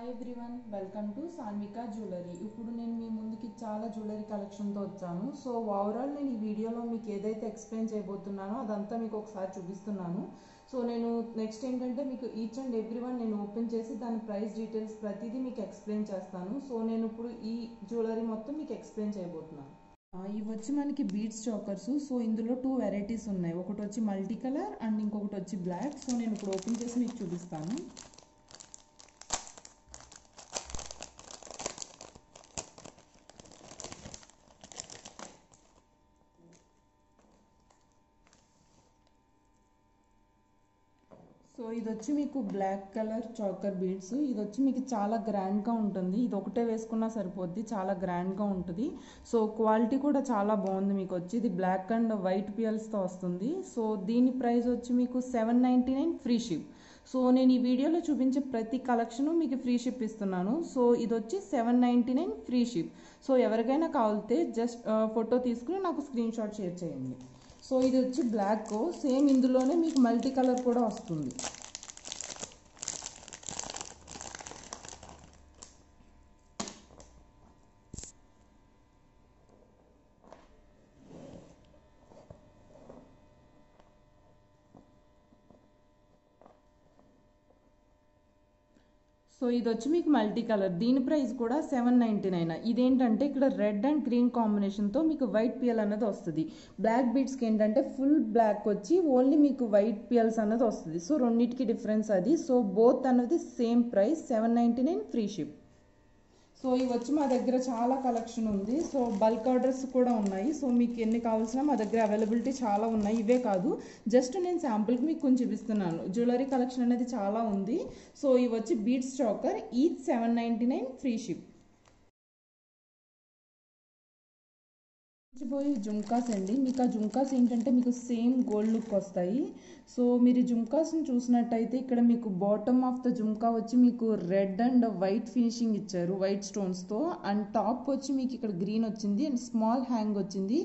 Hi everyone, welcome to Sanvika jewellery. ఇప్పుడు నేను మీ ముందుకి చాలా జ్యువెలరీ కలెక్షన్తో వచ్చాను. సో ఓవరాల్ నేను ఈ వీడియోలో మీకు ఏదైతే ఎక్స్ప్లెయిన్ చేయబోతున్నానో అదంతా మీకు ఒకసారి చూపిస్తున్నాను. సో నేను నెక్స్ట్ ఏంటంటే మీకు ఈచ్ అండ్ ఎవ్రీవన్ నేను ఓపెన్ చేసి దాని ప్రైస్ డీటెయిల్స్ ప్రతిదీ మీకు ఎక్స్ప్లెయిన్ చేస్తాను. సో నేను ఇప్పుడు ఈ జ్యువెలరీ మొత్తం మీకు ఎక్స్ప్లెయిన్ చేయబోతున్నాను. ఇవి వచ్చి మనకి బీడ్స్ చోకర్స్. సో ఇందులో 2 వెరైటీస్ ఉన్నాయి. ఒకటి వచ్చి మల్టీ కలర్ అండ్ ఇంకొకటి వచ్చి బ్లాక్. సో నేను ఇప్పుడు ఓపెన్ చేసి మీకు చూపిస్తాను. సో ఇది వచ్చి మీకు బ్లాక్ కలర్ చాకర్ బీడ్స్. ఇది వచ్చి మీకు చాలా గ్రాండ్గా ఉంటుంది. ఇది ఒకటే వేసుకున్నా సరిపోద్ది, చాలా గ్రాండ్గా ఉంటుంది. సో క్వాలిటీ కూడా చాలా బాగుంది. మీకు వచ్చి ఇది బ్లాక్ అండ్ వైట్ పియల్స్తో వస్తుంది. సో దీని ప్రైస్ వచ్చి మీకు 799 ఫ్రీ షిప్. సో నేను ఈ వీడియోలో చూపించే ప్రతి కలెక్షను మీకు ఫ్రీ షిప్ ఇస్తున్నాను. సో ఇది వచ్చి 799 ఫ్రీ షిప్. సో ఎవరికైనా కావాలితే జస్ట్ ఫోటో తీసుకుని నాకు స్క్రీన్ షాట్ షేర్ చేయండి. సో ఇది వచ్చి బ్లాక్, సేమ్ ఇందులోనే మీకు మల్టీ కలర్ కూడా వస్తుంది. సో ఇది వచ్చి మీకు మల్టీ కలర్, దీని ప్రైస్ కూడా 799. ఇదేంటంటే ఇక్కడ రెడ్ అండ్ గ్రీన్ కాంబినేషన్తో మీకు వైట్ పియల్ అన్నది వస్తుంది. బ్లాక్ బీడ్స్కి ఏంటంటే ఫుల్ బ్లాక్ వచ్చి ఓన్లీ మీకు వైట్ పియల్స్ అన్నది వస్తుంది. సో రెండింటికి డిఫరెన్స్ అది. సో బోత్ అన్నది same price 799 free ship. So ఇవి వచ్చి మా దగ్గర చాలా కలెక్షన్ ఉంది. సో బల్క్ ఆర్డర్స్ కూడా ఉన్నాయి. సో మీకు ఎన్ని కావాల్సినా మా దగ్గర అవైలబిలిటీ చాలా ఉన్నాయి. ఇవే కాదు, జస్ట్ నేను శాంపుల్కి మీకు కొంచెం చూపిస్తున్నాను. జ్యువెలరీ కలెక్షన్ అనేది చాలా ఉంది. సో ఇవి వచ్చి beads choker, each 799 free ship. పోయి జుమ్కాస్ అండి. మీకు ఆ జుమ్కాస్ ఏంటంటే మీకు సేమ్ గోల్డ్ లుక్ వస్తాయి. సో మీరు జుమ్కాస్ని చూసినట్టయితే ఇక్కడ మీకు బాటమ్ ఆఫ్ ద జుమ్కా వచ్చి మీకు రెడ్ అండ్ వైట్ ఫినిషింగ్ ఇచ్చారు, వైట్ స్టోన్స్తో. అండ్ టాప్ వచ్చి మీకు ఇక్కడ గ్రీన్ వచ్చింది అండ్ స్మాల్ హ్యాంగ్ వచ్చింది.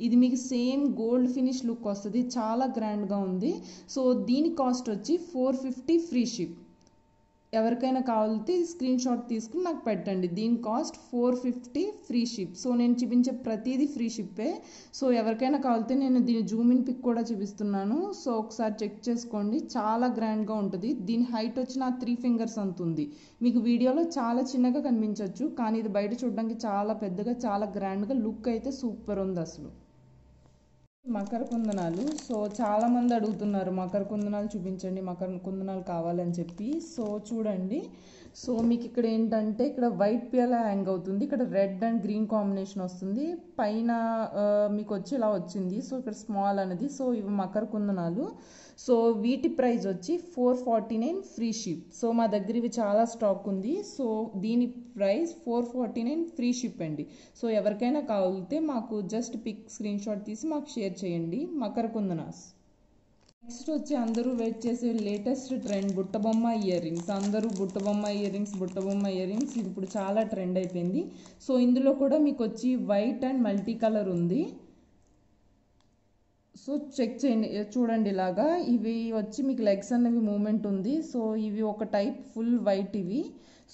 ఇది మీకు సేమ్ గోల్డ్ ఫినిష్ లుక్ వస్తుంది, చాలా గ్రాండ్గా ఉంది. సో దీని కాస్ట్ వచ్చి 450 ఫ్రీ షిప్. ఎవరికైనా కావాలితే స్క్రీన్ షాట్ తీసుకుని నాకు పెట్టండి. దీని కాస్ట్ 450 ఫ్రీ షిప్. సో నేను చూపించే ప్రతిదీ ఫ్రీ షిప్పే. సో ఎవరికైనా కావాలితే నేను దీని జూమ్ ఇన్ పిక్ కూడా చూపిస్తున్నాను. సో ఒకసారి చెక్ చేసుకోండి, చాలా గ్రాండ్గా ఉంటుంది. దీని హైట్ వచ్చి నా 3 ఫింగర్స్ అంత ఉంది. మీకు వీడియోలో చాలా చిన్నగా కనిపించవచ్చు, కానీ ఇది బయట చూడడానికి చాలా పెద్దగా, చాలా గ్రాండ్గా లుక్ అయితే సూపర్ ఉంది అసలు. మకర కుందనాలు. సో చాలామంది అడుగుతున్నారు మకర కుందనాలు చూపించండి, మకర కుందనాలు కావాలని చెప్పి. సో చూడండి, సో మీకు ఇక్కడ ఏంటంటే ఇక్కడ వైట్ పియల్ హ్యాంగ్ అవుతుంది, ఇక్కడ రెడ్ అండ్ గ్రీన్ కాంబినేషన్ వస్తుంది, పైన మీకు వచ్చి ఇలా వచ్చింది. సో ఇక్కడ స్మాల్ అనేది. సో ఇవి మకర కుందనాలు. సో వీటి ప్రైస్ వచ్చి 449 ఫ్రీ షిప్. సో మా దగ్గర ఇవి చాలా స్టాక్ ఉంది. సో దీని ప్రైస్ 449 ఫ్రీ షిప్ అండి. సో ఎవరికైనా కావాలితే మాకు జస్ట్ పిక్ స్క్రీన్ షాట్ తీసి మాకు షేర్ చేయండి. మకర కుందనాస్. నెక్స్ట్ వచ్చి అందరూ వెయిట్ చేసే లేటెస్ట్ ట్రెండ్ బుట్టబొమ్మ ఇయర్ రింగ్స్. అందరూ బుట్టబొమ్మ ఇయర్ రింగ్స్ ఇప్పుడు చాలా ట్రెండ్ అయిపోయింది. సో ఇందులో కూడా మీకు వచ్చి వైట్ అండ్ మల్టీ కలర్ ఉంది. సో చెక్ చేయండి, చూడండి ఇలాగా. ఇవి వచ్చి మీకు లెగ్స్ అన్నవి మూమెంట్ ఉంది. సో ఇవి ఒక టైప్ ఫుల్ వైట్ ఇవి.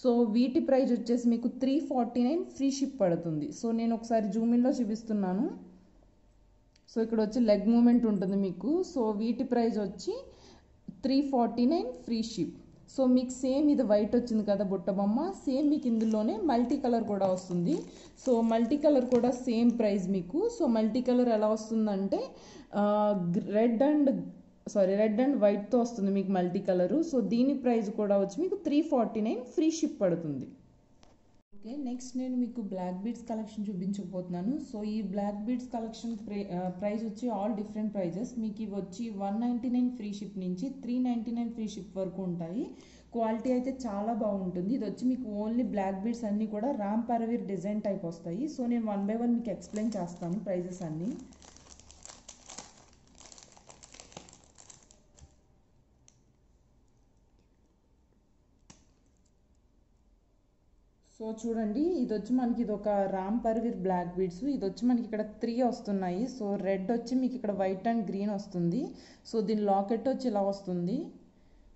సో వీటి ప్రైస్ వచ్చేసి మీకు 349 ఫ్రీ షిప్ పడుతుంది. సో నేను ఒకసారి జూమిన్లో చూపిస్తున్నాను. సో ఇక్కడ వచ్చి లెగ్ మూమెంట్ ఉంటుంది మీకు. సో వీటి ప్రైస్ వచ్చి 349 ఫ్రీ షిప్. సో మీకు సేమ్ ఇది వైట్ వచ్చింది కదా బుట్టబొమ్మ, సేమ్ మీకు ఇందులోనే మల్టీ కలర్ కూడా వస్తుంది. సో మల్టీ కలర్ కూడా సేమ్ ప్రైస్ మీకు. సో మల్టీ కలర్ ఎలా వస్తుందంటే రెడ్ అండ్ వైట్తో వస్తుంది మీకు మల్టీ కలరు. సో దీని ప్రైస్ కూడా వచ్చి మీకు 349 ఫ్రీ షిప్ పడుతుంది. ఓకే, నెక్స్ట్ నేను మీకు బ్లాక్ బీడ్స్ కలెక్షన్ చూపించకపోతున్నాను. సో ఈ బ్లాక్ బీడ్స్ కలెక్షన్ ప్రైస్ వచ్చి ఆల్ డిఫరెంట్ ప్రైజెస్. మీకు ఇవి వచ్చి 199 ఫ్రీ షిప్ నుంచి 399 ఫ్రీ షిప్ వరకు ఉంటాయి. క్వాలిటీ అయితే చాలా బాగుంటుంది. ఇది వచ్చి మీకు ఓన్లీ బ్లాక్ బీడ్స్ అన్నీ కూడా రామ్ పరవీర్ డిజైన్ టైప్ వస్తాయి. సో నేను 1 బై 1 మీకు ఎక్స్ప్లెయిన్ చేస్తాను ప్రైజెస్ అన్నీ. సో చూడండి, ఇది వచ్చి మనకి ఇది ఒక రామ్ పరవీర్ బ్లాక్ బీడ్స్. ఇది వచ్చి మనకి ఇక్కడ 3 వస్తున్నాయి. సో రెడ్ వచ్చి మీకు ఇక్కడ వైట్ అండ్ గ్రీన్ వస్తుంది. సో దీని లాకెట్ వచ్చి ఇలా వస్తుంది.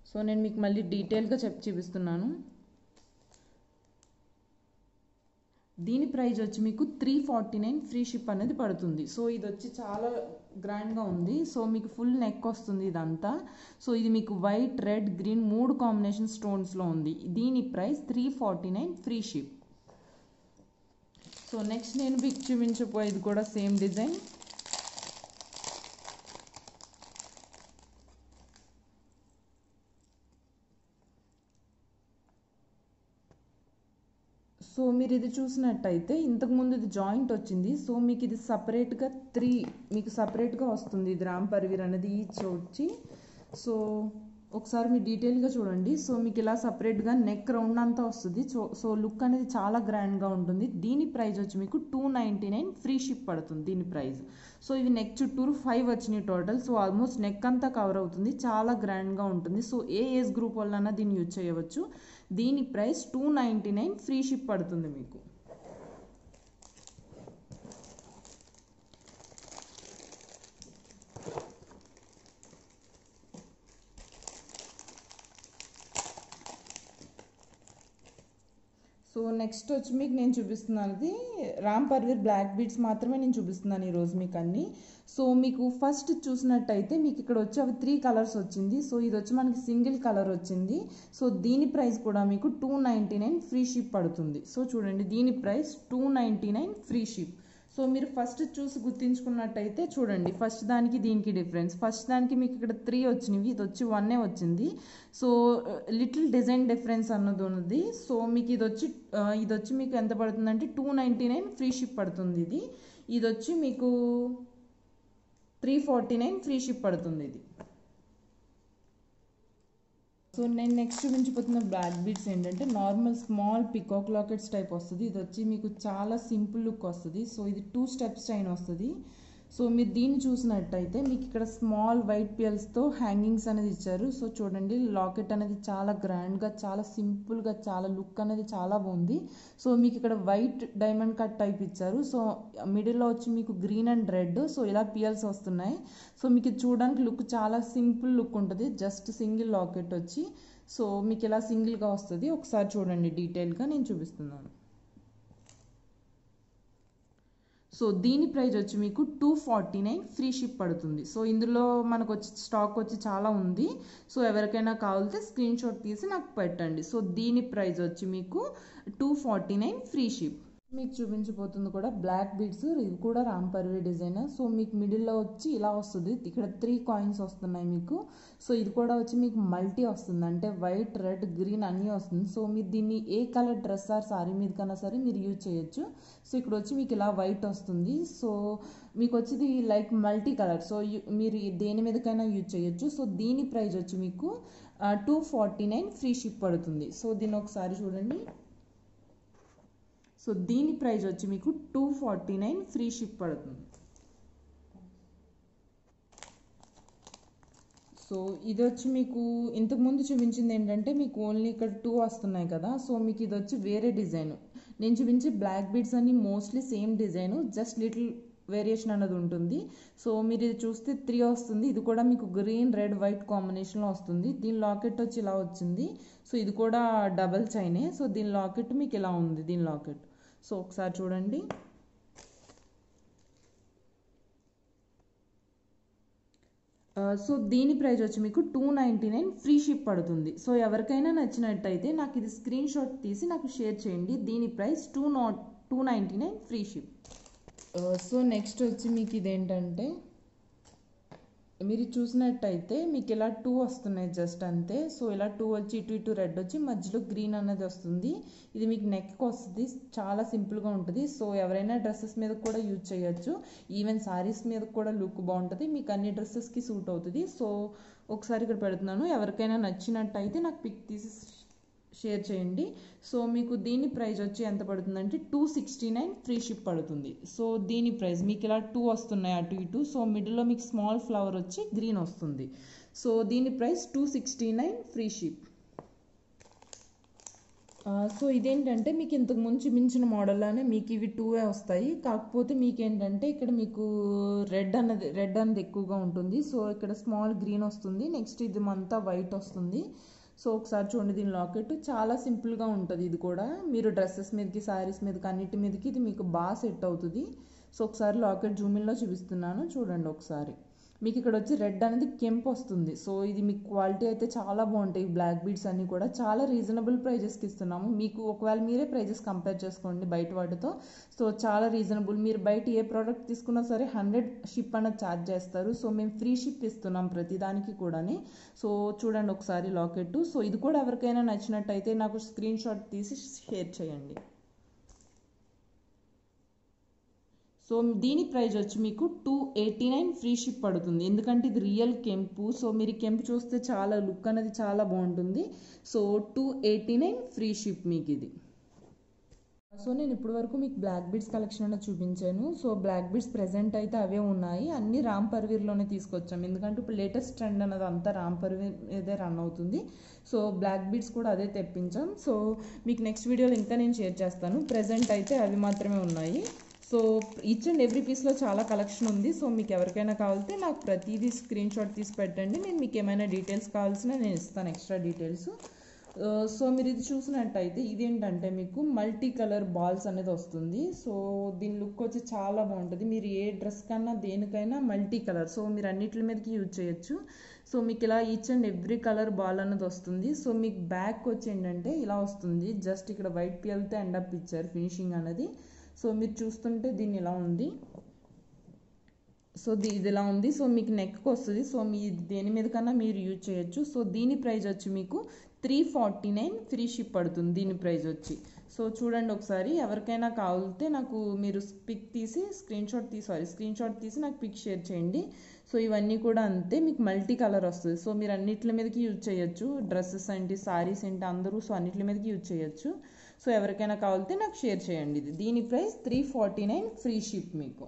సో నేను మీకు మళ్ళీ డీటెయిల్గా చూపిస్తున్నాను. దీని ప్రైస్ వచ్చి మీకు 349 ఫ్రీ షిప్ అనేది పడుతుంది. సో ఇది వచ్చి చాలా గ్రాండ్గా ఉంది. సో మీకు ఫుల్ నెక్ వస్తుంది ఇదంతా. సో ఇది మీకు వైట్, రెడ్, గ్రీన్ 3 కాంబినేషన్ స్టోన్స్లో ఉంది. దీని price 349 free ship. So next నేను మీకు చూపించబోయేది కూడా సేమ్ డిజైన్. సో మీరు ఇది చూసినట్టయితే ఇంతకుముందు ఇది జాయింట్ వచ్చింది. సో మీకు ఇది సపరేట్గా 3 మీకు సపరేట్గా వస్తుంది. ఇది రామ్ పర్వీర్ అనేది ఈచ్ వచ్చి. సో ఒకసారి మీరు డీటెయిల్గా చూడండి. సో మీకు ఇలా సపరేట్గా నెక్ రౌండ్ అంతా వస్తుంది. సో లుక్ అనేది చాలా గ్రాండ్గా ఉంటుంది. దీని ప్రైస్ వచ్చి మీకు 299 ఫ్రీ షిప్ పడుతుంది దీని ప్రైస్. సో ఇవి నెక్ చుట్టూరు 5 వచ్చినాయి టోటల్. సో ఆల్మోస్ట్ నెక్ అంతా కవర్ అవుతుంది. చాలా గ్రాండ్గా ఉంటుంది. సో ఏ ఏజ్ గ్రూప్ వాళ్ళైనా దీన్ని యూజ్ చేయవచ్చు. దీని ప్రైస్ 299 ఫ్రీ షిప్ పడుతుంది మీకు. సో నెక్స్ట్ వచ్చి మీకు నేను చూపిస్తున్నది రామ్ పర్వీర్ బ్లాక్ బీడ్స్ మాత్రమే నేను చూపిస్తున్నాను ఈరోజు మీకు అన్ని. సో మీకు ఫస్ట్ చూసినట్టయితే మీకు ఇక్కడ వచ్చి అవి 3 కలర్స్ వచ్చింది. సో ఇది వచ్చి మనకి సింగిల్ కలర్ వచ్చింది. సో దీని ప్రైస్ కూడా మీకు 299 ఫ్రీ షిప్ పడుతుంది. సో చూడండి దీని ప్రైస్ 299 ఫ్రీ షిప్. సో మీరు ఫస్ట్ చూసి గుర్తించుకున్నట్టయితే చూడండి ఫస్ట్ దానికి దీనికి డిఫరెన్స్. ఫస్ట్ దానికి మీకు ఇక్కడ 3 వచ్చినవి, ఇది వచ్చి 1 వచ్చింది. సో లిటిల్ డిజైన్ డిఫరెన్స్ అన్నది ఉన్నది. సో మీకు ఇది వచ్చి మీకు ఎంత పడుతుందంటే 299 ఫ్రీ షిప్ పడుతుంది. ఇది వచ్చి మీకు 349 ఫ్రీ షిప్ పడుతుంది ఇది. సో నేను నెక్స్ట్ చూపించబోతున్న బ్లాక్ బీడ్స్ ఏంటంటే normal small peacock lockets type వస్తుంది. ఇది వచ్చి మీకు చాలా సింపుల్ లుక్ వస్తుంది. సో ఇది 2 స్టెప్స్ చైన్ వస్తుంది. సో మీరు దీన్ని చూసినట్టయితే మీకు ఇక్కడ స్మాల్ వైట్ పియల్స్తో హ్యాంగింగ్స్ అనేది ఇచ్చారు. సో చూడండి లాకెట్ అనేది చాలా గ్రాండ్గా, చాలా సింపుల్గా, చాలా లుక్ అనేది చాలా బాగుంది. సో మీకు ఇక్కడ వైట్ డైమండ్ కట్ టైప్ ఇచ్చారు. సో మిడిల్లో వచ్చి మీకు గ్రీన్ అండ్ రెడ్. సో ఇలా పియల్స్ వస్తున్నాయి. సో మీకు చూడడానికి లుక్ చాలా సింపుల్ లుక్ ఉంటుంది. జస్ట్ సింగిల్ లాకెట్ వచ్చి సో మీకు ఇలా సింగిల్గా వస్తుంది. ఒకసారి చూడండి డీటెయిల్గా నేను చూపిస్తున్నాను. సో దీని ప్రైస్ వచ్చి మీకు 249 ఫ్రీ షిప్ పడుతుంది. సో ఇందులో మనకు వచ్చి స్టాక్ వచ్చి చాలా ఉంది. సో ఎవరికైనా కావాలితే స్క్రీన్ షాట్ తీసి నాకు పెట్టండి. సో దీని ప్రైస్ వచ్చి మీకు 249 ఫ్రీ షిప్. మీకు చూపించబోతుంది కూడా బ్లాక్ బీడ్స్. ఇది కూడా రామ్ పర్వీర్ డిజైన్. సో మీకు మిడిల్లో వచ్చి ఇలా వస్తుంది. ఇక్కడ 3 కాయిన్స్ వస్తున్నాయి మీకు. సో ఇది కూడా వచ్చి మీకు మల్టీ వస్తుంది, అంటే వైట్, రెడ్, గ్రీన్ అన్నీ వస్తుంది. సో మీరు దీన్ని ఏ కలర్ డ్రెస్ ఆర్ సారీ మీద కన్నా సరే మీరు యూజ్ చేయొచ్చు. సో ఇక్కడ వచ్చి మీకు ఇలా వైట్ వస్తుంది. సో మీకు వచ్చేది లైక్ మల్టీ కలర్. సో మీరు దేని మీదకైనా యూజ్ చేయొచ్చు. సో దీని ప్రైస్ వచ్చి మీకు 249 ఫ్రీ షిప్ పడుతుంది. సో దీన్ని ఒకసారి చూడండి. సో దీని ప్రైస్ వచ్చి మీకు 249 ఫ్రీ షిప్ పడుతుంది. సో ఇది వచ్చి మీకు ఇంతకుముందు చూపించింది ఏంటంటే మీకు ఓన్లీ ఇక్కడ 2 వస్తున్నాయి కదా. సో మీకు ఇది వచ్చి వేరే డిజైన్. నేను చూపించే బ్లాక్ బీడ్స్ అన్ని mostly same design, just little variation అనేది ఉంటుంది. సో మీరు ఇది చూస్తే 3 వస్తుంది. ఇది కూడా మీకు గ్రీన్, రెడ్, వైట్ కాంబినేషన్లో వస్తుంది. దీని లాకెట్ వచ్చి ఇలా వచ్చింది. సో ఇది కూడా డబల్ చైనే. సో దీని లాకెట్ మీకు ఇలా ఉంది. దీని లాకెట్ సో ఒకసారి చూడండి. సో దీని ప్రైస్ వచ్చి మీకు 299 ఫ్రీ షిప్ పడుతుంది. సో ఎవరికైనా నచ్చినట్టయితే నాకు ఇది స్క్రీన్ షాట్ తీసి నాకు షేర్ చేయండి. దీని price 299 free ship. So next వచ్చి మీకు ఇదేంటంటే మీరు చూసినట్టయితే మీకు ఇలా 2 వస్తున్నాయి జస్ట్ అంతే. సో ఇలా 2 వచ్చి ఇటు రెడ్ వచ్చి మధ్యలో గ్రీన్ అనేది వస్తుంది. ఇది మీకు నెక్కి వస్తుంది. చాలా సింపుల్గా ఉంటుంది. సో ఎవరైనా డ్రెస్సెస్ మీద కూడా యూజ్ చేయొచ్చు. ఈవెన్ సారీస్ మీద కూడా లుక్ బాగుంటుంది. మీకు అన్ని డ్రెస్సెస్కి సూట్ అవుతుంది. సో ఒకసారి ఇక్కడ పెడుతున్నాను. ఎవరికైనా నచ్చినట్టయితే నాకు పిక్ తీసి షేర్ చేయండి. సో మీకు దీని ప్రైస్ వచ్చి ఎంత పడుతుందంటే 269 ఫ్రీ షిప్ పడుతుంది. సో దీని ప్రైస్ మీకు ఇలా 2 వస్తున్నాయి అటు ఇటు. సో మిడిల్లో మీకు స్మాల్ ఫ్లవర్ వచ్చి గ్రీన్ వస్తుంది. సో దీని ప్రైస్ 269 ఫ్రీ షిప్. సో ఇదేంటంటే మీకు ఇంతకు ముందు మించిన మోడల్లోనే మీకు ఇవి 2 వస్తాయి. కాకపోతే మీకు ఏంటంటే ఇక్కడ మీకు రెడ్ అనేది ఎక్కువగా ఉంటుంది. సో ఇక్కడ స్మాల్ గ్రీన్ వస్తుంది. నెక్స్ట్ ఇది అంతా వైట్ వస్తుంది. సో ఒకసారి చూడండి, దీని లాకెట్ చాలా సింపుల్గా ఉంటుంది. ఇది కూడా మీరు డ్రెస్సెస్ మీదకి, శారీస్ మీదకి, అన్నిటి మీదకి ఇది మీకు బాగా సెట్ అవుతుంది. సో ఒకసారి లాకెట్ జూమిన్లో చూపిస్తున్నాను, చూడండి ఒకసారి. మీకు ఇక్కడ వచ్చి రెడ్ అనేది కెంపు వస్తుంది. సో ఇది మీకు క్వాలిటీ అయితే చాలా బాగుంటాయి. బ్లాక్ బీడ్స్ అన్నీ కూడా చాలా రీజనబుల్ ప్రైజెస్కి ఇస్తున్నాము మీకు. ఒకవేళ మీరే ప్రైజెస్ కంపేర్ చేసుకోండి బయట వాటితో. సో చాలా రీజనబుల్. మీరు బయట ఏ ప్రోడక్ట్ తీసుకున్నా సరే 100 షిప్ అనేది ఛార్జ్ చేస్తారు. సో మేము ఫ్రీ షిప్ ఇస్తున్నాం ప్రతిదానికి కూడా. సో చూడండి ఒకసారి లాకెట్. సో ఇది కూడా ఎవరికైనా నచ్చినట్టయితే నాకు స్క్రీన్ షాట్ తీసి షేర్ చేయండి. సో దీని ప్రైస్ వచ్చి మీకు 289 ఫ్రీ షిప్ పడుతుంది. ఎందుకంటే ఇది రియల్ కెంపు. సో మీరు కెంపు చూస్తే చాలా లుక్ అనేది చాలా బాగుంటుంది. సో 289 ఫ్రీ షిప్ మీకు ఇది. సో నేను ఇప్పటి వరకు మీకు బ్లాక్ బీడ్స్ కలెక్షన్ అనేది చూపించాను. సో బ్లాక్ బీడ్స్ ప్రెజెంట్ అయితే అవే ఉన్నాయి. అన్ని రామ్ పర్వీర్లోనే తీసుకొచ్చాం. ఎందుకంటే ఇప్పుడు లేటెస్ట్ ట్రెండ్ అనేది అంతా రామ్ పర్వీర్ ఏదే రన్ అవుతుంది. సో బ్లాక్ బీడ్స్ కూడా అదే తెప్పించాం. సో మీకు నెక్స్ట్ వీడియోలో ఇంకా నేను షేర్ చేస్తాను. ప్రెజెంట్ అయితే అవి మాత్రమే ఉన్నాయి. సో ఈచ్ అండ్ ఎవ్రీ పీస్లో చాలా కలెక్షన్ ఉంది. సో మీకు ఎవరికైనా కావాలితే నాకు ప్రతిదీ స్క్రీన్ షాట్ తీసి పెట్టండి. నేను మీకు ఏమైనా డీటెయిల్స్ కావాల్సిన నేను ఇస్తాను, ఎక్స్ట్రా డీటెయిల్స్. సో మీరు ఇది చూసినట్టయితే ఇదేంటంటే మీకు మల్టీ కలర్ బాల్స్ అనేది వస్తుంది. సో దీని లుక్ వచ్చి చాలా బాగుంటుంది. మీరు ఏ డ్రెస్ కన్నా దేనికైనా మల్టీ కలర్, సో మీరు అన్నిటి మీదకి యూజ్ చేయొచ్చు. సో మీకు ఇలా each and every colour ball అనేది వస్తుంది. సో మీకు బ్యాక్ వచ్చి ఏంటంటే ఇలా వస్తుంది. జస్ట్ ఇక్కడ వైట్ పియల్తో ఎండప్ ఇచ్చారు ఫినిషింగ్ అనేది. సో మీరు చూస్తుంటే దీన్ని ఇలా ఉంది. సో ఇది ఇలా ఉంది. సో మీకు నెక్కి వస్తుంది. సో మీ దేని మీద కన్నా మీరు యూజ్ చేయొచ్చు. సో దీని ప్రైస్ వచ్చి మీకు 349 ఫ్రీ షిప్ పడుతుంది దీని ప్రైస్ వచ్చి. సో చూడండి ఒకసారి, ఎవరికైనా కావాలితే నాకు మీరు పిక్ తీసి స్క్రీన్ షాట్ తీసి నాకు పిక్ షేర్ చేయండి. సో ఇవన్నీ కూడా అంతే, మీకు మల్టీ కలర్ వస్తుంది. సో మీరు అన్నిటి మీదకి యూజ్ చేయొచ్చు. డ్రెస్సెస్ ఏంటి, సారీస్ ఏంటి, అందరూ సో అన్నిటి మీదకి యూజ్ చేయొచ్చు. సో ఎవరికైనా కావాలితే నాకు షేర్ చేయండి. దీని ప్రైస్ 349 ఫ్రీ షిప్ మీకు.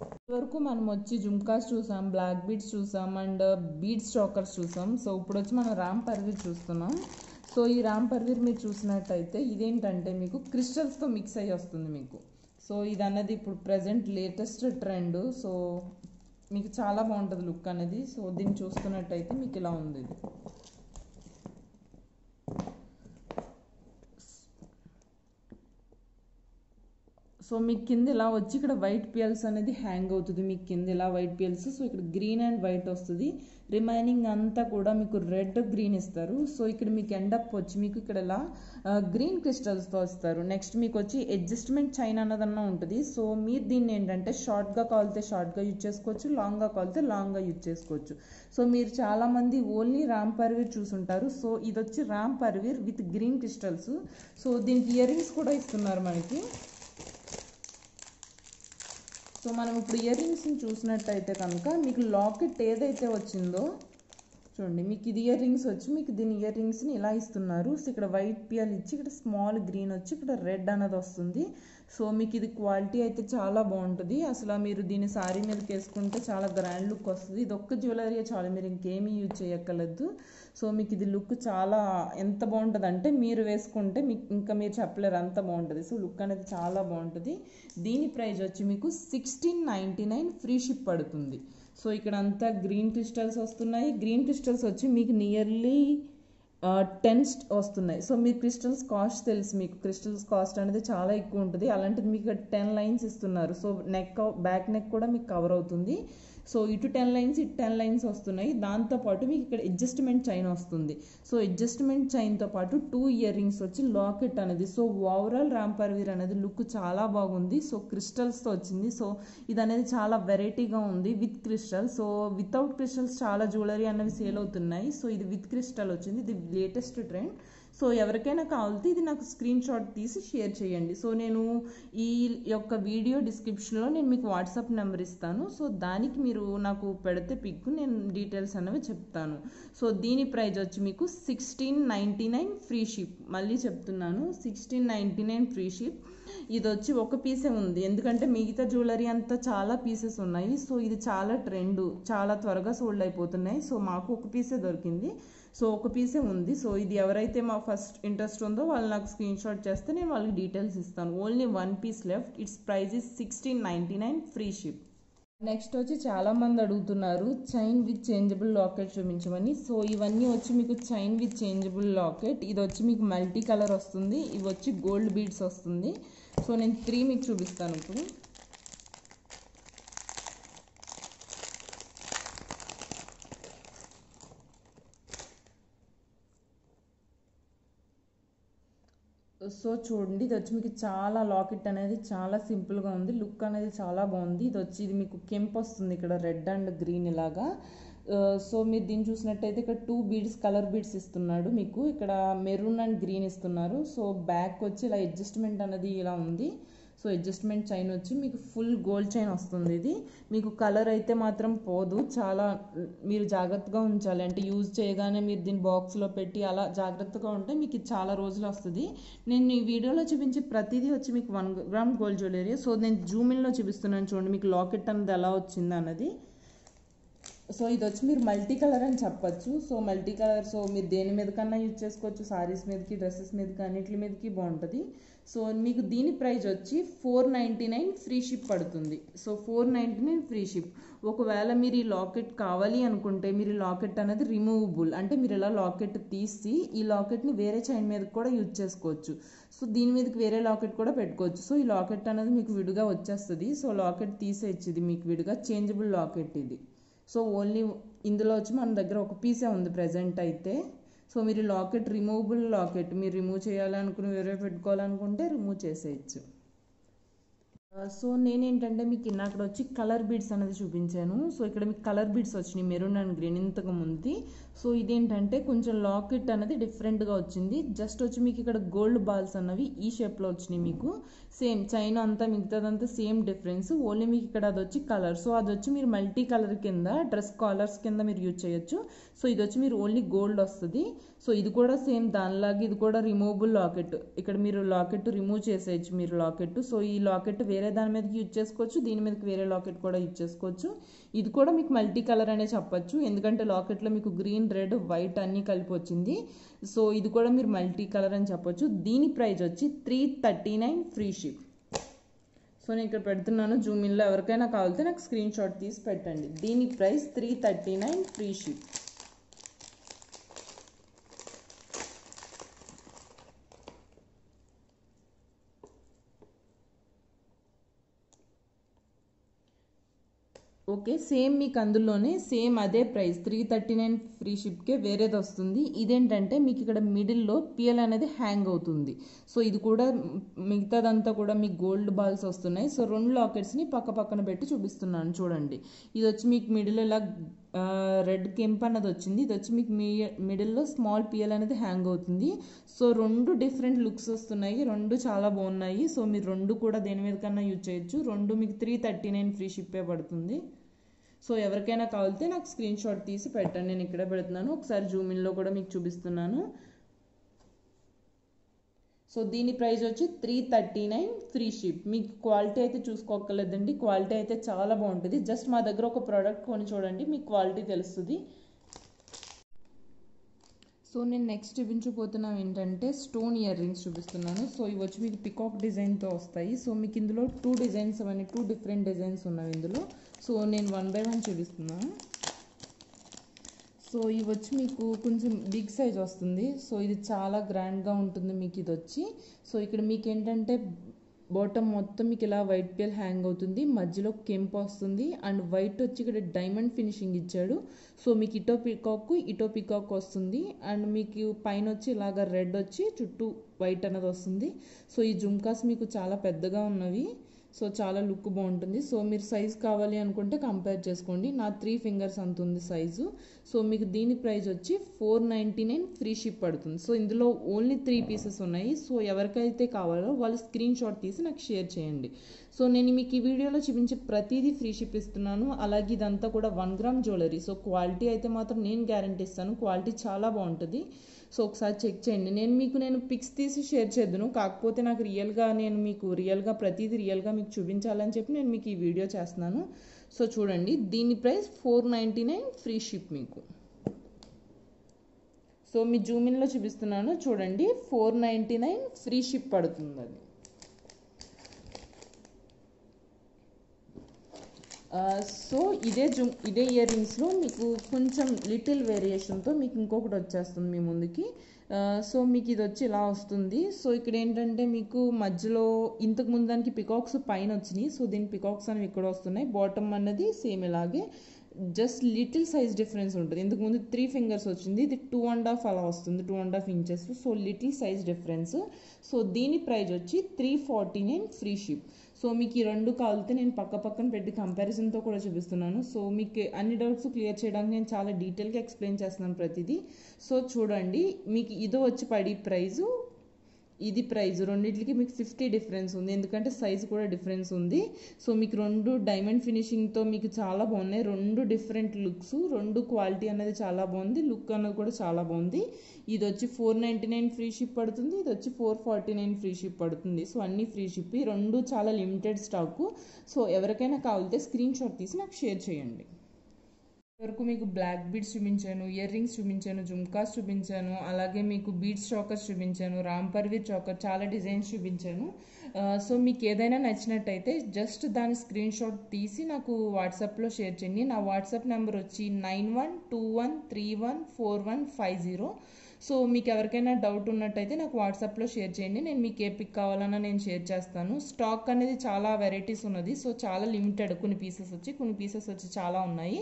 ఇప్పటివరకు మనం వచ్చి జుమ్కాస్ చూసాం, బ్లాక్ బీడ్స్ చూసాం, అండ్ బీడ్స్ చోకర్స్ చూసాం. సో ఇప్పుడు వచ్చి మనం రామ్ పర్వీర్ చూస్తున్నాం. సో ఈ రామ్ పర్వీర్ మీరు చూసినట్టయితే ఇదేంటంటే మీకు క్రిస్టల్స్తో మిక్స్ అయ్యి వస్తుంది మీకు. సో ఇది అన్నది ఇప్పుడు ప్రజెంట్ లేటెస్ట్ ట్రెండ్. సో మీకు చాలా బాగుంటుంది లుక్ అనేది. సో దీన్ని చూస్తున్నట్టయితే మీకు ఇలా ఉంది. ఇది సో మీకు కింద ఇలా వచ్చి ఇక్కడ వైట్ పియల్స్ అనేది హ్యాంగ్ అవుతుంది. మీకు కింద ఇలా వైట్ పియల్స్. సో ఇక్కడ గ్రీన్ అండ్ వైట్ వస్తుంది. రిమైనింగ్ అంతా కూడా మీకు రెడ్ గ్రీన్ ఇస్తారు. సో ఇక్కడ మీకు ఎండప్ వచ్చి మీకు ఇక్కడ ఇలా గ్రీన్ క్రిస్టల్స్తో వస్తారు. నెక్స్ట్ మీకు వచ్చి అడ్జస్ట్మెంట్ చైన్ అన్నదన్నా ఉంటుంది. సో మీరు దీన్ని ఏంటంటే షార్ట్గా కావాలితే షార్ట్గా యూజ్ చేసుకోవచ్చు, లాంగ్గా కావాలితే లాంగ్గా యూజ్ చేసుకోవచ్చు. సో మీరు చాలామంది ఓన్లీ రామ్ పర్వీర్ చూసుంటారు. సో ఇది వచ్చి Ram పర్వీర్ with green crystals. So దీనికి ఇయర్ రింగ్స్ కూడా ఇస్తున్నారు మనకి. సో మనం ఇప్పుడు ఇయర్ రింగ్స్ని చూసినట్టయితే కనుక మీకు లాకెట్ ఏదైతే వచ్చిందో చూడండి, మీకు ఇది ఇయర్ రింగ్స్ వచ్చి మీకు దీని ఇయర్ రింగ్స్ని ఇలా ఇస్తున్నారు. సో ఇక్కడ వైట్ పియల్ ఇచ్చి ఇక్కడ స్మాల్ గ్రీన్ వచ్చి ఇక్కడ రెడ్ అన్నది వస్తుంది. సో మీకు ఇది క్వాలిటీ అయితే చాలా బాగుంటుంది. అసలు మీరు దీన్ని శారీ మీదకి వేసుకుంటే చాలా గ్రాండ్ లుక్ వస్తుంది. ఇది ఒక్క జ్యువెలరీ చాలు, మీరు ఇంకేమీ యూజ్ చేయక్కర్లేదు. సో మీకు ఇది లుక్ చాలా ఎంత బాగుంటుంది అంటే మీరు వేసుకుంటే మీకు ఇంకా మీరు చెప్పలేరు అంత బాగుంటుంది. సో లుక్ అనేది చాలా బాగుంటుంది. దీని ప్రైస్ వచ్చి మీకు 1699 ఫ్రీ షిప్ పడుతుంది. సో ఇక్కడ అంతా గ్రీన్ క్రిస్టల్స్ వస్తున్నాయి. గ్రీన్ క్రిస్టల్స్ వచ్చి మీకు నియర్లీ 10 వస్తున్నాయి. సో మీరు క్రిస్టల్స్ కాస్ట్ తెలుసు మీకు, క్రిస్టల్స్ కాస్ట్ అనేది చాలా ఎక్కువ ఉంటుంది. అలాంటిది మీకు 10 లైన్స్ ఇస్తున్నారు. సో బ్యాక్ నెక్ కూడా మీకు కవర్ అవుతుంది. సో ఇటు 10 లైన్స్ ఇటు 10 లైన్స్ వస్తున్నాయి. దాంతోపాటు మీకు ఇక్కడ అడ్జస్ట్మెంట్ చైన్ వస్తుంది. సో అడ్జస్ట్మెంట్ చైన్తో పాటు 2 ఇయర్ రింగ్స్ వచ్చి లాకెట్ అనేది. సో ఓవరాల్ రామ్ పర్వీర్ అనేది లుక్ చాలా బాగుంది. సో క్రిస్టల్స్తో వచ్చింది. సో ఇది అనేది చాలా వెరైటీగా ఉంది with crystal. So without crystals చాలా జ్యువెలరీ అనేవి సేల్ అవుతున్నాయి. సో ఇది విత్ క్రిస్టల్ వచ్చింది. ఇది లేటెస్ట్ ట్రెండ్. సో ఎవరికైనా కావాలితే ఇది నాకు స్క్రీన్ షాట్ తీసి షేర్ చేయండి. సో నేను ఈ యొక్క వీడియో డిస్క్రిప్షన్లో నేను మీకు వాట్సాప్ నెంబర్ ఇస్తాను. సో దానికి మీరు నాకు పెడితే పిక్ నేను డీటెయిల్స్ అనేవి చెప్తాను. సో దీని ప్రైస్ వచ్చి మీకు 1699 ఫ్రీ షిప్. మళ్ళీ చెప్తున్నాను, 1699 ఫ్రీ షిప్. ఇది వచ్చి ఒక పీసే ఉంది, ఎందుకంటే మిగతా జ్యువెలరీ అంతా చాలా పీసెస్ ఉన్నాయి. సో ఇది చాలా ట్రెండ్, చాలా త్వరగా సోల్డ్ అయిపోతున్నాయి. సో మాకు ఒక పీసే దొరికింది. సో ఒక పీసే ఉంది. సో ఇది ఎవరైతే మా ఫస్ట్ ఇంట్రెస్ట్ ఉందో వాళ్ళు నాకు స్క్రీన్ షాట్ చేస్తే నేను వాళ్ళకి డీటెయిల్స్ ఇస్తాను. Only 1 piece left. It's price is 1699 free ship. Next వచ్చి చాలామంది అడుగుతున్నారు చైన్ విత్ చేంజబుల్ లాకెట్ చూపించమని. సో ఇవన్నీ వచ్చి మీకు చైన్ విత్ చేంజబుల్ లాకెట్. ఇది వచ్చి మీకు మల్టీ కలర్ వస్తుంది, ఇవి వచ్చి గోల్డ్ బీడ్స్ వస్తుంది. సో నేను 3 మీకు చూపిస్తాను ఇప్పుడు. సో చూడండి, ఇది వచ్చి మీకు చాలా లాకెట్ అనేది చాలా సింపుల్గా ఉంది, లుక్ అనేది చాలా బాగుంది. ఇది మీకు కెంప్ వస్తుంది ఇక్కడ రెడ్ అండ్ గ్రీన్ ఇలాగా. సో మీరు దీన్ని చూసినట్టయితే ఇక్కడ 2 బీడ్స్ కలర్ బీడ్స్ ఇస్తున్నాడు మీకు, ఇక్కడ మెరూన్ అండ్ గ్రీన్ ఇస్తున్నారు. సో బ్యాక్ వచ్చి ఇలా అడ్జస్ట్మెంట్ అనేది ఇలా ఉంది. సో అడ్జస్ట్మెంట్ చైన్ వచ్చి మీకు ఫుల్ గోల్డ్ చైన్ వస్తుంది. ఇది మీకు కలర్ అయితే మాత్రం పోదు, చాలా మీరు జాగ్రత్తగా ఉంచాలి. అంటే యూజ్ చేయగానే మీరు దీన్ని బాక్స్లో పెట్టి అలా జాగ్రత్తగా ఉంటే మీకు ఇది చాలా రోజులు వస్తుంది. నేను ఈ వీడియోలో చూపించే ప్రతిదీ వచ్చి మీకు 1 గ్రామ్ గోల్డ్ జ్యువెలరీ. సో నేను జూమిన్లో చూపిస్తున్నాను చూడండి మీకు లాకెట్ అనేది ఎలా వచ్చింది అన్నది. సో ఇది వచ్చి మీరు మల్టీ కలర్ అని చెప్పచ్చు. సో మల్టీ కలర్, సో మీరు దేని మీద కన్నా యూజ్ చేసుకోవచ్చు, సారీస్ మీదకి, డ్రెస్సెస్ మీదకి, అన్నిటి మీదకి బాగుంటుంది. సో మీకు దీని ప్రైస్ వచ్చి 499 ఫ్రీ షిప్ పడుతుంది. So 499 free ship. ఒకవేళ మీరు ఈ లాకెట్ కావాలి అనుకుంటే మీరు ఈ లాకెట్ అనేది రిమూవబుల్, అంటే మీరు ఇలా లాకెట్ తీసి ఈ లాకెట్ని వేరే చైన్ మీద కూడా యూజ్ చేసుకోవచ్చు. సో దీని మీదకి వేరే లాకెట్ కూడా పెట్టుకోవచ్చు. సో ఈ లాకెట్ అనేది మీకు విడిగా వచ్చేస్తుంది. సో లాకెట్ తీసేయచ్చు, ఇది మీకు విడిగా చేంజబుల్ లాకెట్ ఇది. సో ఓన్లీ ఇందులో వచ్చి మన దగ్గర ఒక పీసే ఉంది ప్రజెంట్ అయితే. సో మీరు లాకెట్ రిమూవబుల్ లాకెట్, మీరు రిమూవ్ చేయాలనుకుని వేరే పెట్టుకోవాలనుకుంటే రిమూవ్ చేసేయచ్చు. సో నేనేంటంటే మీకు అక్కడ వచ్చి కలర్ బీడ్స్ అనేది చూపించాను. సో ఇక్కడ మీకు కలర్ బీడ్స్ వచ్చినాయి మెరూన్ అండ్ గ్రీన్ ఇంతకు ముందు. సో ఇదేంటంటే కొంచెం లాకెట్ అనేది డిఫరెంట్గా వచ్చింది. జస్ట్ వచ్చి మీకు ఇక్కడ గోల్డ్ బాల్స్ అన్నవి ఈ షేప్లో వచ్చినాయి మీకు. సేమ్ చైన్ అంతా మిగతాదంతా సేమ్ డిఫరెన్స్, ఓన్లీ మీకు ఇక్కడ అది వచ్చి కలర్. సో అది వచ్చి మీరు మల్టీ కలర్ కింద డ్రెస్ కాలర్స్ కింద మీరు యూజ్ చేయొచ్చు. సో ఇది వచ్చి మీరు ఓన్లీ గోల్డ్ వస్తుంది. సో ఇది కూడా సేమ్ దానిలాగా ఇది కూడా రిమూవబుల్ లాకెట్. ఇక్కడ మీరు లాకెట్ రిమూవ్ చేసేయచ్చు మీరు లాకెట్. సో ఈ లాకెట్ వేరే దాని మీదకి యూజ్ చేసుకోవచ్చు, దీని మీదకి వేరే లాకెట్ కూడా యూజ్ చేసుకోవచ్చు. ఇది కూడా మీకు మల్టీ కలర్ అనే చెప్పచ్చు, ఎందుకంటే లాకెట్లో మీకు గ్రీన్, రెడ్, వైట్ అన్నీ కలిపి వచ్చింది. సో ఇది కూడా మీరు మల్టీ కలర్ అని చెప్పొచ్చు. దీని ప్రైస్ వచ్చి 339 ఫ్రీ షిప్. సో నేను ఇక్కడ పెడుతున్నాను జూమిన్లో, ఎవరికైనా కావాలితే నాకు స్క్రీన్ షాట్ తీసి పెట్టండి. దీని price 339 free ship. Okay, same మీకు అందులోనే సేమ్ అదే ప్రైస్ 339 ఫ్రీ షిప్కే వేరేది వస్తుంది. ఇదేంటంటే మీకు ఇక్కడ మిడిల్లో పిఎల్ అనేది హ్యాంగ్ అవుతుంది. సో ఇది కూడా మిగతాదంతా కూడా మీకు గోల్డ్ బాల్స్ వస్తున్నాయి. సో 2 లాకెట్స్ని పక్క పక్కన పెట్టి చూపిస్తున్నాను చూడండి. ఇది వచ్చి మీకు మిడిల్ ఇలా రెడ్ కెంప్ అన్నది వచ్చింది. ఇది వచ్చి మీకు మిడిల్లో స్మాల్ పిఎల్ అనేది హ్యాంగ్ అవుతుంది. సో 2 డిఫరెంట్ లుక్స్ వస్తున్నాయి, 2 చాలా బాగున్నాయి. సో మీరు 2 కూడా దేని మీద కన్నా యూజ్ చేయొచ్చు. 2 మీకు 339 ఫ్రీ షిప్పే పడుతుంది. సో ఎవరికైనా కావాలితే నాకు స్క్రీన్ షాట్ తీసి పెట్టండి, నేను ఇక్కడ పెడుతున్నాను. ఒకసారి జూమిన్లో కూడా మీకు చూపిస్తున్నాను. సో దీని ప్రైస్ వచ్చి 339 ఫ్రీ షిప్. మీకు క్వాలిటీ అయితే చూసుకోక్కర్లేదండి, క్వాలిటీ అయితే చాలా బాగుంటుంది. జస్ట్ మా దగ్గర ఒక ప్రోడక్ట్ కొని చూడండి, మీకు క్వాలిటీ తెలుస్తుంది. సో నేను నెక్స్ట్ చూపించబోతున్నాం ఏంటంటే స్టోన్ ఇయర్ రింగ్స్ చూపిస్తున్నాను. సో ఇవి వచ్చి మీకు పికాక్ డిజైన్తో వస్తాయి. సో మీకు ఇందులో 2 డిజైన్స్ అవన్నీ 2 డిఫరెంట్ డిజైన్స్ ఉన్నాయి ఇందులో. సో నేను 1 బై 1 చూపిస్తున్నాను. సో ఇవి వచ్చి మీకు కొంచెం బిగ్ సైజ్ వస్తుంది. సో ఇది చాలా గ్రాండ్గా ఉంటుంది మీకు ఇది వచ్చి. సో ఇక్కడ మీకు ఏంటంటే బాటమ్ మొత్తం మీకు ఇలా వైట్ పియల్ హ్యాంగ్ అవుతుంది, మధ్యలో కెంప్ వస్తుంది అండ్ వైట్ వచ్చి ఇక్కడ డైమండ్ ఫినిషింగ్ ఇచ్చాడు. సో మీకు ఇటో పికాక్ వస్తుంది అండ్ మీకు పైన వచ్చి ఇలాగ రెడ్ వచ్చి చుట్టూ వైట్ అన్నది వస్తుంది. సో ఈ జుమ్కాస్ మీకు చాలా పెద్దగా ఉన్నవి, సో చాలా లుక్ బాగుంటుంది. సో మీరు సైజ్ కావాలి అనుకుంటే కంపేర్ చేసుకోండి, నా 3 ఫింగర్స్ అంత ఉంది సైజు. సో మీకు దీని ప్రైస్ వచ్చి 499 ఫ్రీ షిప్ పడుతుంది. సో ఇందులో ఓన్లీ 3 పీసెస్ ఉన్నాయి. సో ఎవరికైతే కావాలో వాళ్ళు స్క్రీన్ షాట్ తీసి నాకు షేర్ చేయండి. సో నేను మీకు ఈ వీడియోలో చూపించే ప్రతిదీ ఫ్రీ షిప్ ఇస్తున్నాను. అలాగే ఇదంతా కూడా 1 గ్రామ్ జ్యువెలరీ. సో క్వాలిటీ అయితే మాత్రం నేను గ్యారంటీ ఇస్తాను, క్వాలిటీ చాలా బాగుంటుంది. సో ఒకసారి చెక్ చేయండి. నేను పిక్స్ తీసి షేర్ చేద్దును, కాకపోతే నాకు రియల్గా ప్రతిదీ రియల్గా మీకు చూపించాలని చెప్పి నేను మీకు ఈ వీడియో చేస్తున్నాను. సో చూడండి, దీని ప్రైస్ 499 ఫ్రీ షిప్ మీకు. సో మీ జూమిన్లో చూపిస్తున్నాను చూడండి, 499 ఫ్రీ షిప్ పడుతుంది అది. సో ఇదే ఇయర్ రింగ్స్లో మీకు కొంచెం లిటిల్ వేరియేషన్తో మీకు ఇంకొకటి వచ్చేస్తుంది మీ ముందుకి. సో మీకు ఇది వచ్చి ఇలా వస్తుంది. సో ఇక్కడ ఏంటంటే మీకు మధ్యలో ఇంతకు ముందు దానికి పికాక్స్ పైన వచ్చినాయి, సో దీని పికాక్స్ అనేవి ఇక్కడ వస్తున్నాయి. బాటమ్ అన్నది సేమ్ ఇలాగే, జస్ట్ లిటిల్ సైజ్ డిఫరెన్స్ ఉంటుంది. ఇంతకు ముందు 3 ఫింగర్స్ వచ్చింది, ఇది 2.5 అలా వస్తుంది, 2.5 inches. So little size difference. So దీని ప్రైస్ వచ్చి 349 ఫ్రీ షిప్. సో మీకు ఈ రెండు కావాలితే నేను పక్కన పెట్టి కంపారిజన్తో కూడా చూపిస్తున్నాను. సో మీకు అన్ని డౌట్స్ క్లియర్ చేయడానికి నేను చాలా డీటెయిల్గా ఎక్స్ప్లెయిన్ చేస్తున్నాను ప్రతిదీ. సో చూడండి, మీకు ఇది వచ్చి పడి ప్రైజు, ఇది ప్రైస్, రెండింటికి మీకు 50 డిఫరెన్స్ ఉంది, ఎందుకంటే సైజు కూడా డిఫరెన్స్ ఉంది. సో మీకు రెండు డైమండ్ ఫినిషింగ్తో మీకు చాలా బాగున్నాయి, రెండు డిఫరెంట్ లుక్స్, రెండు క్వాలిటీ అనేది చాలా బాగుంది, లుక్ అన్నది కూడా చాలా బాగుంది. ఇది వచ్చి 499 ఫ్రీ షిప్ పడుతుంది, ఇది వచ్చి 449 ఫ్రీ షిప్ పడుతుంది. సో అన్ని ఫ్రీ షిప్, ఈ రెండు చాలా లిమిటెడ్ స్టాకు. సో ఎవరికైనా కావాలితే స్క్రీన్ షాట్ తీసి నాకు షేర్ చేయండి. వరకు మీకు బ్లాక్ బీడ్స్ చూపించాను, ఇయర్ రింగ్స్ చూపించాను, జుమ్కాస్ చూపించాను, అలాగే మీకు బీడ్స్ చాకర్స్ చూపించాను, రాంపర్వీర్ చాకర్, చాలా డిజైన్స్ చూపించాను. సో మీకు ఏదైనా నచ్చినట్టయితే జస్ట్ దాని స్క్రీన్ షాట్ తీసి నాకు వాట్సాప్లో షేర్ చేయండి. నా వాట్సాప్ నెంబర్ వచ్చి 9121314150. సో మీకు ఎవరికైనా డౌట్ ఉన్నట్టయితే నాకు వాట్సాప్లో షేర్ చేయండి, నేను మీకు ఏ పిక్ కావాలన్నా నేను షేర్ చేస్తాను. స్టాక్ అనేది చాలా వెరైటీస్ ఉన్నది, సో చాలా లిమిటెడ్, కొన్ని పీసెస్ వచ్చి చాలా ఉన్నాయి.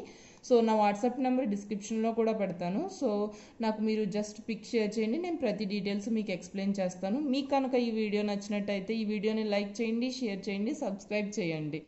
సో నా వాట్సాప్ నెంబర్ డిస్క్రిప్షన్లో కూడా పెడతాను. సో నాకు మీరు జస్ట్ పిక్ షేర్ చేయండి, నేను ప్రతి డీటెయిల్స్ మీకు ఎక్స్ప్లెయిన్ చేస్తాను. మీకు కనుక ఈ వీడియో నచ్చినట్టయితే ఈ వీడియోని లైక్ చేయండి, షేర్ చేయండి, సబ్స్క్రైబ్ చేయండి.